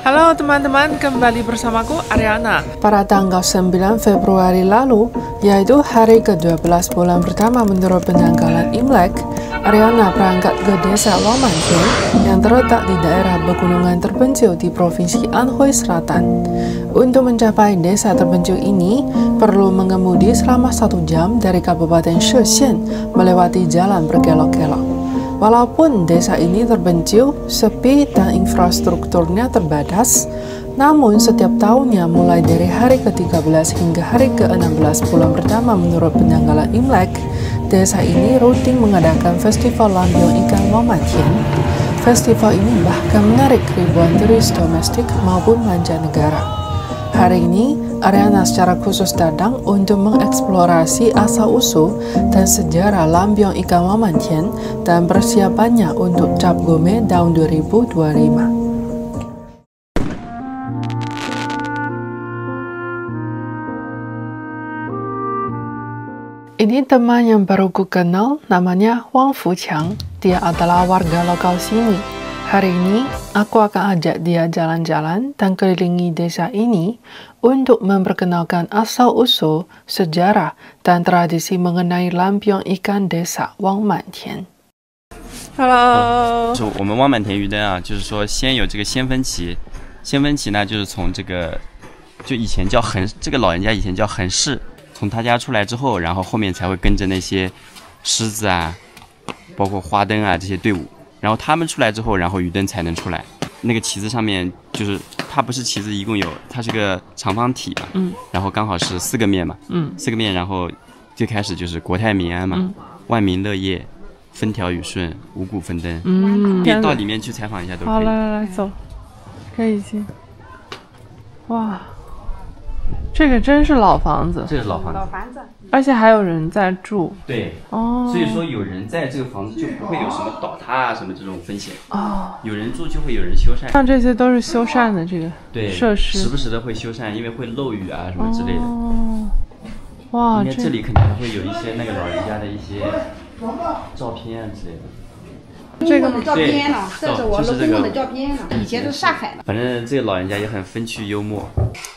Halo teman-teman, kembali bersamaku Ariana. Pada tanggal 9 Februari lalu, yaitu hari ke-12 bulan pertama menurut penanggalan Imlek, Ariana berangkat ke desa Wangmantian yang terletak di daerah pegunungan terpencil di Provinsi Anhui Selatan. Untuk mencapai desa terpencil ini, perlu mengemudi selama 1 jam dari Kabupaten Shesian melewati jalan berkelok-kelok. Walaupun desa ini terpencil, sepi, dan infrastrukturnya terbatas, namun setiap tahunnya mulai dari hari ke-13 hingga hari ke-16 bulan pertama menurut penanggalan Imlek, desa ini rutin mengadakan festival lampion ikan Wangmantian. Festival ini bahkan menarik ribuan turis domestik maupun mancanegara. Hari ini, Ariana secara khusus datang untuk mengeksplorasi asal-usul dan sejarah lampion ikan Wangmantian dan persiapannya untuk Cap Gome tahun 2025. Ini teman yang baru ku kenal, namanya Wang Fuqiang. Dia adalah warga lokal sini. Hari ini, aku akan ajak dia jalan-jalan dan kelilingi desa ini untuk memperkenalkan asal-usul, sejarah, dan tradisi mengenai lampion ikan desa Wangmantian. Hello. 我们Wangmantian鱼灯啊，就是说先有这个先分旗，先分旗呢就是从这个就以前叫横，这个老人家以前叫横市，从他家出来之后，然后后面才会跟着那些狮子啊，包括花灯啊这些队伍。然后他们出来之后，然后鱼灯才能出来。那个旗子上面就是它不是旗子，一共有它是个长方体嘛，然后刚好是4个面嘛，4个面，然后最开始就是国泰民安嘛，万民乐业，风调雨顺，五谷丰登。可以到里面去采访一下都可以。好，来走，可以进。哇，这个真是老房子。这是老房子，而且还有人在住。对，哦，所以说有人在这个房子就不会有什么倒塌啊什么这种风险。哦，有人住就会有人修缮。像这些都是修缮的这个设施，时不时的会修缮，因为会漏雨啊什么之类的。哦，哇，应该这里肯定还会有一些那个老人家的一些照片啊之类的。这个照片了，这是我就是这个公公的照片了。以前是上海的，反正这个老人家也很风趣幽默，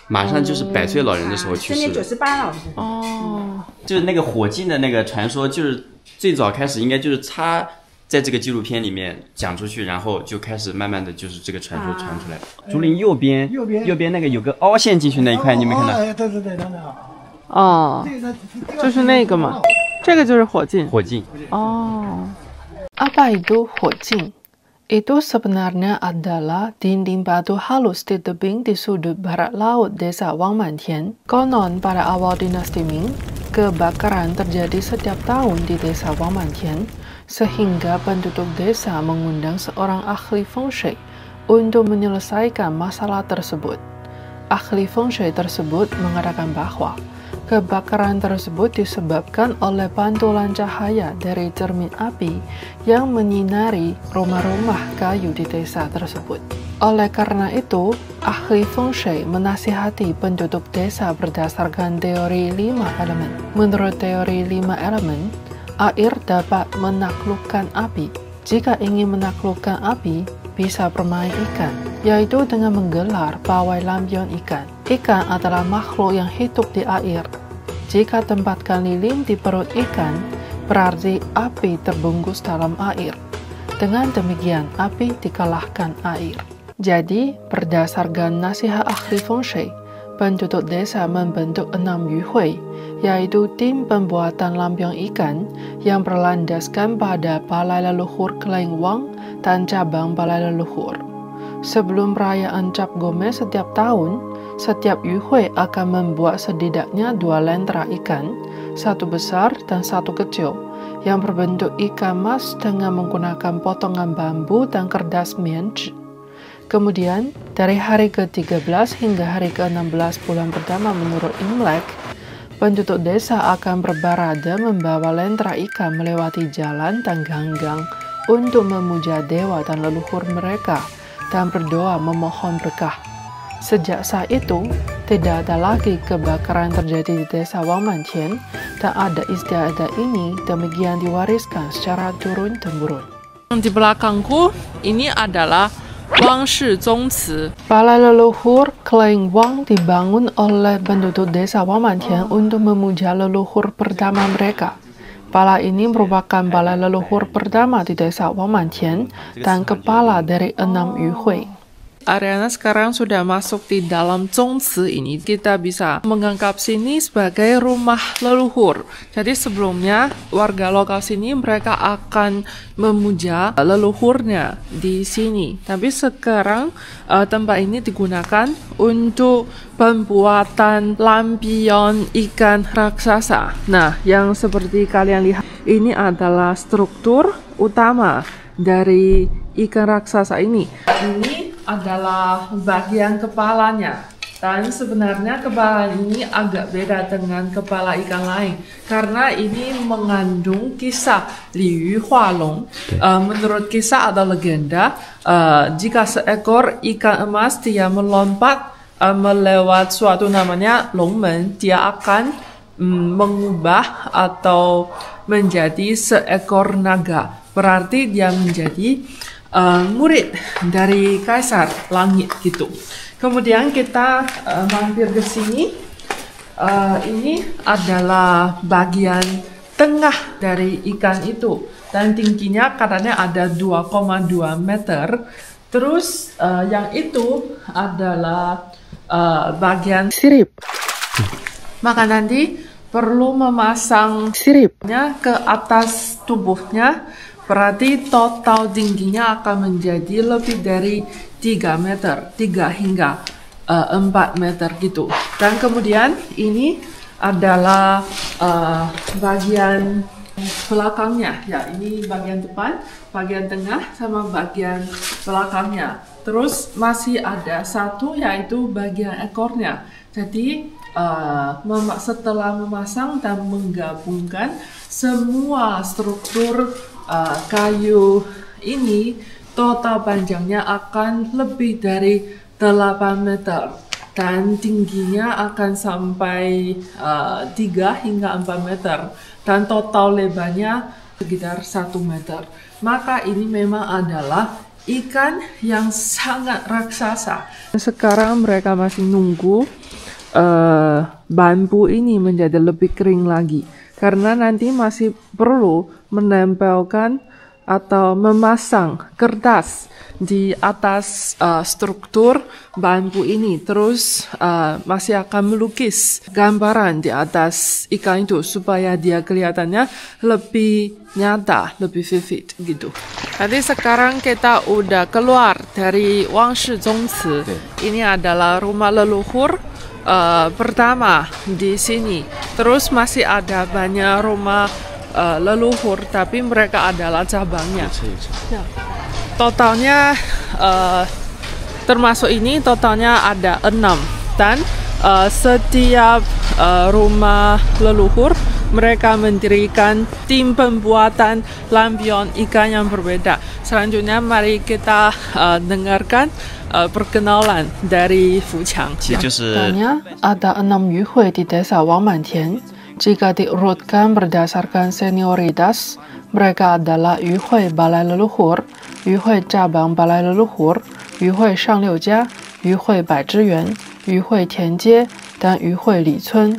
马上就是100岁老人的时候去世今年了。 98了。哦，就是那个火镜的那个传说，就是最早开始应该就是他在这个纪录片里面讲出去，然后就开始慢慢的就是这个传说传出来。竹林右边那个有个凹陷进去那一块，你有没有看到？对，等等。哦，就是那个嘛，这个就是火镜。火镜。哦。 Apa itu Hojing? Itu sebenarnya adalah dinding batu halus di tebing di sudut barat laut desa Wangmantian. Konon pada awal dinasti Ming, kebakaran terjadi setiap tahun di desa Wangmantian, sehingga penduduk desa mengundang seorang ahli feng shui untuk menyelesaikan masalah tersebut. Ahli feng shui tersebut mengatakan bahwa kebakaran tersebut disebabkan oleh pantulan cahaya dari cermin api yang menyinari rumah-rumah kayu di desa tersebut. Oleh karena itu, ahli feng shui menasihati penduduk desa berdasarkan teori 5 elemen. Menurut teori 5 elemen, air dapat menaklukkan api. Jika ingin menaklukkan api, bisa bermain ikan, yaitu dengan menggelar pawai lampion ikan. Ikan adalah makhluk yang hidup di air. Jika tempatkan lilin di perut ikan, berarti api terbungkus dalam air. Dengan demikian, api dikalahkan air. Jadi, berdasarkan nasihat ahli feng shui, penduduk desa membentuk 6 yuhui, yaitu tim pembuatan lampion ikan yang berlandaskan pada balai leluhur Kleng Wang dan cabang balai leluhur. Sebelum perayaan Cap Gome setiap tahun, setiap yuhui akan membuat setidaknya 2 lentera ikan, 1 besar dan 1 kecil, yang berbentuk ikan mas dengan menggunakan potongan bambu dan kertas mianzi. Kemudian, dari hari ke-13 hingga hari ke-16 bulan pertama menurut Imlek, penduduk desa akan berbarada membawa lentera ikan melewati jalan dan ganggang untuk memuja dewa dan leluhur mereka dan berdoa memohon berkah. Sejak saat itu, tidak ada lagi kebakaran terjadi di desa Wangmantian dan ada istiadat ini demikian diwariskan secara turun-temurun. Di belakangku ini adalah Wang Shi Zongci. Balai leluhur Kleng Wang dibangun oleh penduduk desa Wangmantian untuk memuja leluhur pertama mereka. Balai ini merupakan balai leluhur pertama di desa Wangmantian dan kepala dari 6 Yuhui. Ariana sekarang sudah masuk di dalam Zongci ini. Kita bisa menganggap sini sebagai rumah leluhur. Jadi sebelumnya warga lokal sini mereka akan memuja leluhurnya di sini. Tapi sekarang tempat ini digunakan untuk pembuatan lampion ikan raksasa. Nah, yang seperti kalian lihat ini adalah struktur utama dari ikan raksasa ini. Ini adalah bagian kepalanya, dan sebenarnya kepala ini agak beda dengan kepala ikan lain karena ini mengandung kisah Li Yu Hua Long. Menurut kisah ada legenda jika seekor ikan emas dia melompat melewat suatu namanya Longmen, dia akan mengubah atau menjadi seekor naga. Berarti dia menjadi murid dari Kaisar Langit gitu. Kemudian kita mampir ke sini. Ini adalah bagian tengah dari ikan itu dan tingginya katanya ada 2,2 meter. Terus yang itu adalah bagian sirip. Maka nanti perlu memasang siripnya ke atas tubuhnya. Berarti total tingginya akan menjadi lebih dari 3 meter, 3 hingga 4 meter gitu. Dan kemudian ini adalah bagian belakangnya. Ya, ini bagian depan, bagian tengah, sama bagian belakangnya. Terus masih ada satu yaitu bagian ekornya. Jadi setelah memasang dan menggabungkan semua struktur kayu ini, total panjangnya akan lebih dari 8 meter dan tingginya akan sampai 3 hingga 4 meter dan total lebarnya sekitar 1 meter. Maka ini memang adalah ikan yang sangat raksasa. Sekarang mereka masih nunggu bambu ini menjadi lebih kering lagi karena nanti masih perlu menempelkan atau memasang kertas di atas struktur bambu ini. Terus masih akan melukis gambaran di atas ikan itu supaya dia kelihatannya lebih nyata, lebih vivid gitu. Jadi sekarang kita udah keluar dari Wang Shi Zongci. Ini adalah rumah leluhur pertama di sini. Terus masih ada banyak rumah leluhur, tapi mereka adalah cabangnya. Ya. Totalnya termasuk ini totalnya ada 6 dan setiap rumah leluhur mereka mendirikan tim pembuatan lampion ikan yang berbeda. Selanjutnya mari kita dengarkan perkenalan dari Fuqiang. Ada 6 Yuhui di desa Wangmantian. Jika diurutkan berdasarkan senioritas, mereka adalah Yuhui Balai Leluhur, Yuhui Cabang Balai Leluhur, Yuhui Shangliujia, Yuhui Baizhiyuan, Yuhui Tianjie, dan Yuhui Licun.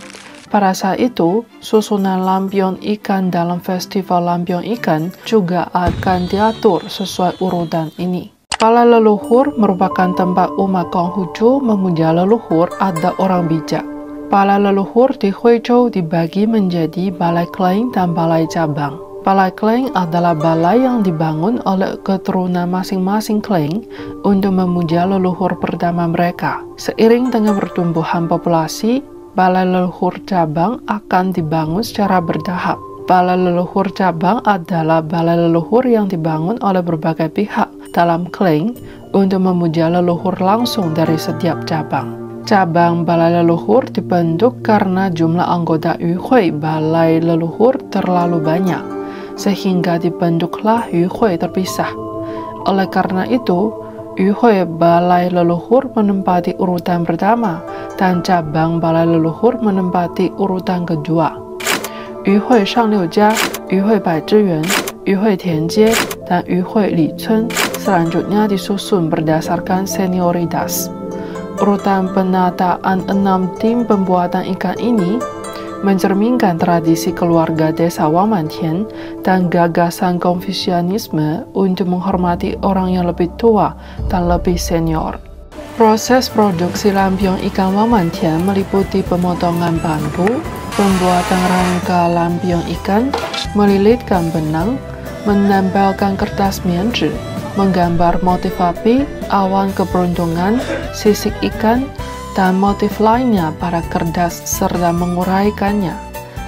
Pada saat itu, susunan lampion ikan dalam festival lampion ikan juga akan diatur sesuai urutan ini. Balai Leluhur merupakan tempat umat Konghucu memuja leluhur ada orang bijak. Balai leluhur di Huizhou dibagi menjadi balai Kleng dan balai cabang. Balai Kleng adalah balai yang dibangun oleh keturunan masing-masing Kleng untuk memuja leluhur pertama mereka. Seiring dengan pertumbuhan populasi, balai leluhur cabang akan dibangun secara bertahap. Balai leluhur cabang adalah balai leluhur yang dibangun oleh berbagai pihak dalam Kleng untuk memuja leluhur langsung dari setiap cabang. Cabang balai leluhur dibentuk karena jumlah anggota Yuhui balai leluhur terlalu banyak, sehingga dibentuklah Yuhui terpisah. Oleh karena itu, Yuhui balai leluhur menempati urutan pertama dan cabang balai leluhur menempati urutan kedua. Yuhui Shangliujia, Yuhui Baizhiyuan, Yuhui Tianjie, dan Yuhui Licun selanjutnya disusun berdasarkan senioritas. Urutan penataan 6 tim pembuatan ikan ini mencerminkan tradisi keluarga desa Wangmantian dan gagasan Konfusianisme untuk menghormati orang yang lebih tua dan lebih senior. Proses produksi lampion ikan Wangmantian meliputi pemotongan bambu, pembuatan rangka lampion ikan, melilitkan benang, menempelkan kertas mianzi, menggambar motif api, awan keberuntungan, sisik ikan, dan motif lainnya pada kertas serta menguraikannya.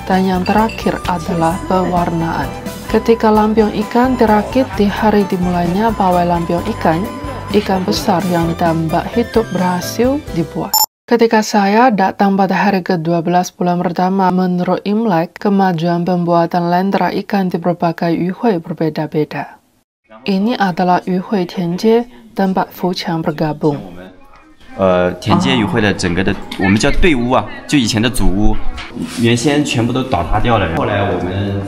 Dan yang terakhir adalah pewarnaan. Ketika lampion ikan dirakit di hari dimulainya pawai lampion ikan, ikan besar yang tambak hidup berhasil dibuat. Ketika saya datang pada hari ke-12 bulan pertama menurut Imlek, kemajuan pembuatan lentera ikan di berbagai yuhui berbeda-beda. Ini adalah yuhui Tianjie, tempat Fuqiang bergabung. 田街渔会的整个的我们叫队屋啊，就以前的祖屋，原先全部都倒塌掉了。后来我们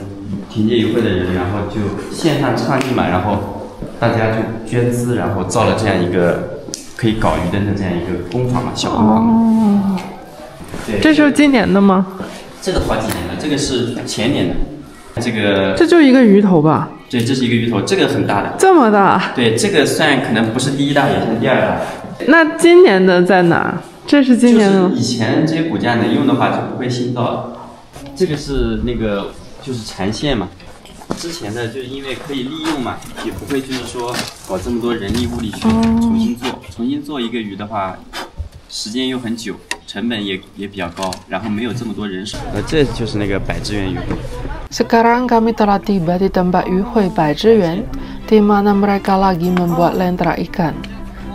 田街渔会的人，然后就线上倡议嘛，然后大家就捐资，然后造了这样一个可以搞鱼灯的这样一个工坊嘛，小工坊。哦，对，这是今年的吗？这个好几年了，这个是前年的，这个这就一个鱼头吧？对，这是一个鱼头，这个很大的。这么大？对，这个算可能不是第一大，也是第二大。 那今年的在哪？这是今年的吗？就是以前这些骨架能用的话，就不会新造了。这个是那个就是缠线嘛，之前的就是因为可以利用嘛，也不会就是说搞这么多人力物力去重新做。重新做一个鱼的话，时间又很久，成本也比较高，然后没有这么多人手。这就是那个百之源渔会。 Sekarang kami telah tiba di tempat yuhui Baizhiyuan, di mana mereka lagi membuat lentera ikan.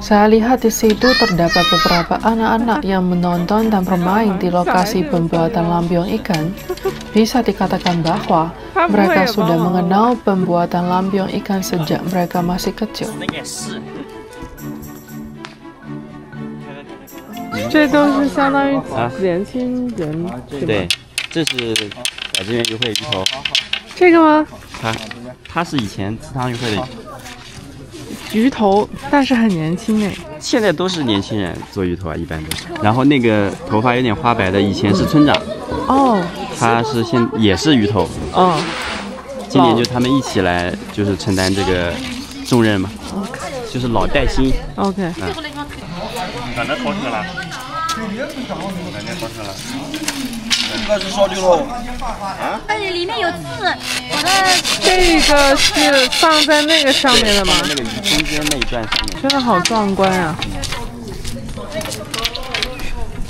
Saya lihat di situ terdapat beberapa anak-anak yang menonton dan bermain di lokasi pembuatan lampion ikan. Bisa dikatakan bahwa mereka sudah mengenal pembuatan lampion ikan sejak mereka masih kecil. 这都是相当于年轻人，对，这是百之源渔会鱼头。这个吗？它是以前祠堂渔会的。 鱼头，但是很年轻哎。现在都是年轻人做鱼头啊，一般都是。然后那个头发有点花白的，以前是村长。哦。他是也是鱼头。嗯。今年就他们一起来，就是承担这个重任嘛。OK。就是老带新。OK。反正烤车了。感觉烤车了。这个是烧牛肉。啊？但是里面有刺，我的。这个是放在那个上面的吗？那个中间那一段上面。真的好壮观啊！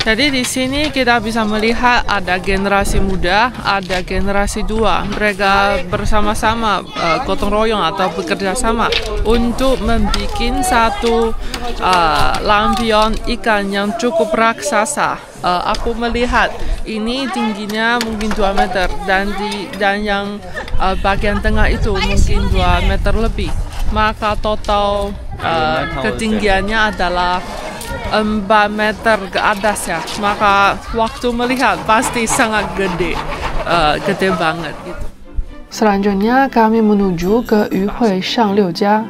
Jadi di sini kita bisa melihat ada generasi muda, ada generasi tua. Mereka bersama-sama gotong royong atau bekerja sama untuk membuat satu lampion ikan yang cukup raksasa. Aku melihat ini tingginya mungkin 2 meter dan yang bagian tengah itu mungkin 2 meter lebih. Maka total ketinggiannya adalah 4 meter ke atas ya, maka waktu melihat pasti sangat gede banget gitu. Selanjutnya kami menuju ke Yuhui Shangliujia.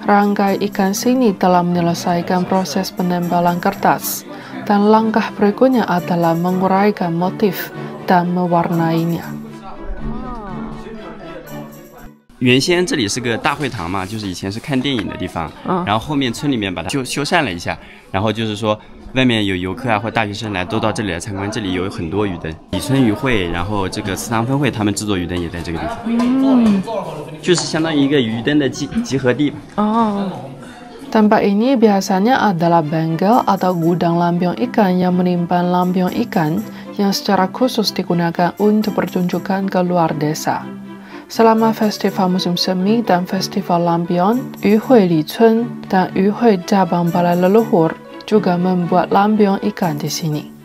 Rangkai ikan sini telah menyelesaikan proses penempelan kertas, dan langkah berikutnya adalah menguraikan motif dan mewarnainya. 原先这里是个大会堂嘛，就是以前是看电影的地方，然后后面村里面把它修缮了一下，然后就是说外面有游客啊或大学生来都到这里来参观，这里有很多鱼灯，李村渔会，然后这个祠堂分会他们制作鱼灯也在这个地方，就是相当于一个鱼灯的集合地。Oh. Tempat ini biasanya adalah bengkel atau gudang lampion ikan yang menyimpan lampion ikan yang secara khusus digunakan untuk pertunjukan ke luar desa. Selama festival musim semi dan festival lampion, Yuhui Lichun dan Yuhui cabang balai leluhur juga membuat lampion ikan di sini.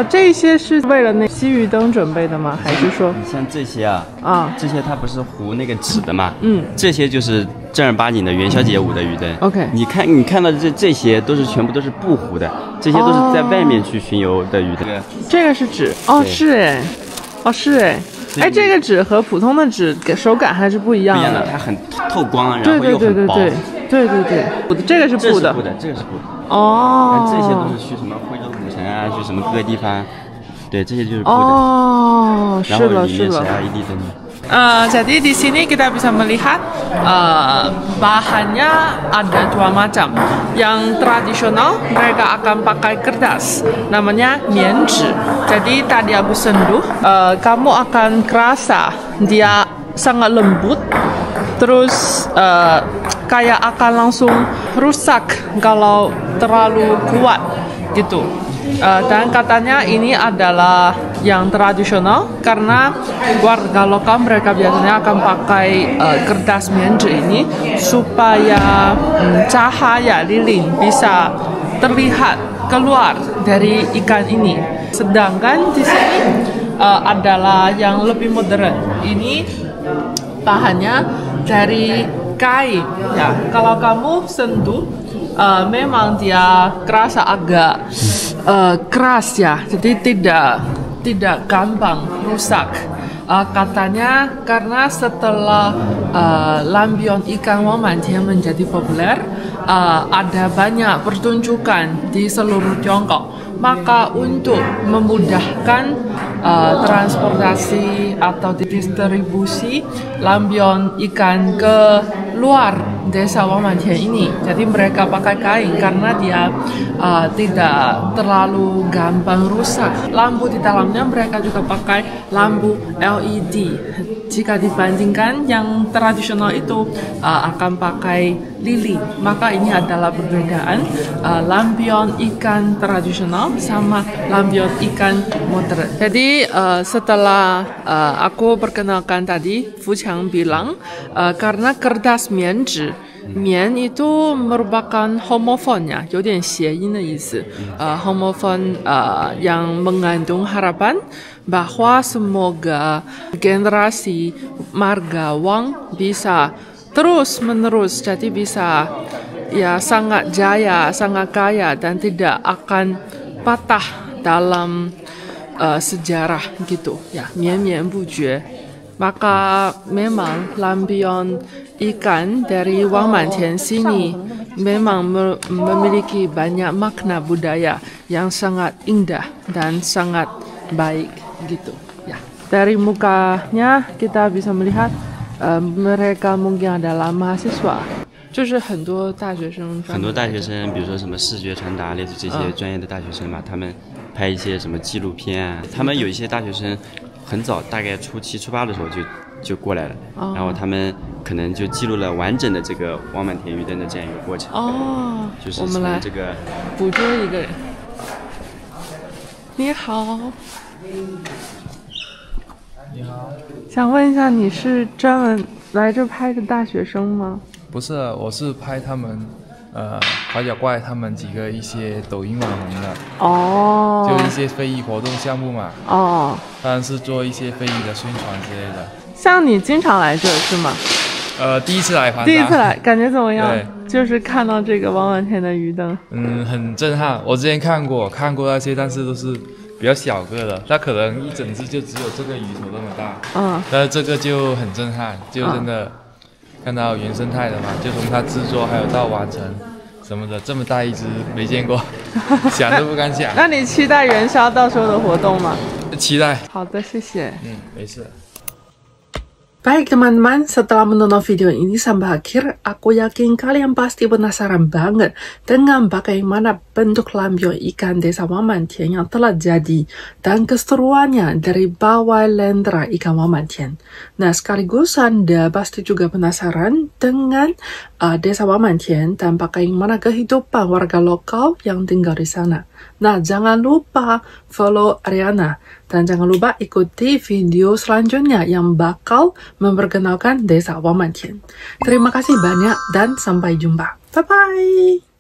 这些是为了那吸鱼灯准备的吗？还是说？像这些啊，这些它不是糊那个纸的嘛？这些就是正儿八经的元宵节舞的鱼灯。OK， 你看到这些都是全部都是不糊的，这些都是在外面去巡游的鱼灯。这个是纸哦，是哎，哦是哎。 哎，这个纸和普通的纸手感还是不一样的。不一样的，它很透光，然后又很薄。对对对，这个是布的，这个是布的。哦，这些都是去什么徽州古城啊，去什么各个地方，对，这些就是布的。哦，然是了后里面是是了。 LED 灯的。Jadi di sini kita bisa melihat bahannya ada dua macam. Yang tradisional mereka akan pakai kertas, namanya mianzi. Jadi tadi aku sentuh, kamu akan kerasa dia sangat lembut, terus kayak akan langsung rusak kalau terlalu kuat gitu. Dan katanya ini adalah yang tradisional karena warga lokal mereka biasanya akan pakai kertas mianzi ini supaya cahaya lilin bisa terlihat keluar dari ikan ini. Sedangkan di sini adalah yang lebih modern. Ini bahannya dari kain. Ya, kalau kamu sentuh memang dia kerasa agak keras ya, jadi tidak gampang rusak. Katanya karena setelah lampion ikan Wang Mantian menjadi populer, ada banyak pertunjukan di seluruh Tiongkok. Maka untuk memudahkan transportasi atau distribusi lampion ikan ke luar desa Wang Mantian ini, jadi mereka pakai kain karena dia tidak terlalu gampang rusak. Lampu di dalamnya mereka juga pakai lampu LED. Jika dibandingkan yang tradisional itu akan pakai lilin, maka ini adalah perbedaan lampion ikan tradisional sama lampion ikan modern. Jadi setelah aku perkenalkan tadi, Fu Qiang bilang karena kertas mianzi, mian itu merupakan homofon ya, 有点谐音的意思. Homofon yang mengandung harapan bahwa semoga generasi marga Wang bisa terus menerus, jadi bisa ya sangat jaya, sangat kaya dan tidak akan patah dalam sejarah gitu ya, 绵绵不绝. Maka memang lampion ikan dari Wang Mantian sini memang memiliki banyak makna budaya yang sangat indah dan sangat baik gitu ya. Dari mukanya kita bisa melihat mereka mungkin adalah mahasiswa. 就是很多大学生，很多大学生，比如说什么视觉传达类似这些专业的大学生嘛，他们拍一些什么纪录片啊，他们有一些大学生很早，大概初7、初8的时候就过来了，然后他们可能就记录了完整的这个汪满田鱼灯的这样一个过程。哦，就是我们来这个捕捉一个人。你好，你好，想问一下，你是专门来这拍的大学生吗？不是，我是拍他们，滑脚怪他们几个一些抖音网红的，哦，就一些非遗活动项目嘛，哦，当然是做一些非遗的宣传之类的。像你经常来这是吗？第一次来盘沙，第一次来，感觉怎么样？对，就是看到这个汪满田的鱼灯，很震撼。我之前看过那些，但是都是比较小个的，它可能一整只就只有这个鱼头那么大，但是这个就很震撼，就真的。看到原生态的嘛，就从它制作还有到完成什么的，这么大一只没见过，想都不敢想。那你期待元宵到时候的活动吗？期待。好的，谢谢。没事。 Baik teman-teman, setelah menonton video ini sampai akhir, aku yakin kalian pasti penasaran banget dengan bagaimana bentuk lampion ikan desa Wang Mantian yang telah jadi dan keseruannya dari bawah lentera ikan Wang Mantian. Nah, sekaligus Anda pasti juga penasaran dengan desa Wang Mantian dan bagaimana kehidupan warga lokal yang tinggal di sana. Nah, jangan lupa follow Ariana. Dan jangan lupa ikuti video selanjutnya yang bakal memperkenalkan desa Wang Mantian. Terima kasih banyak dan sampai jumpa. Bye-bye!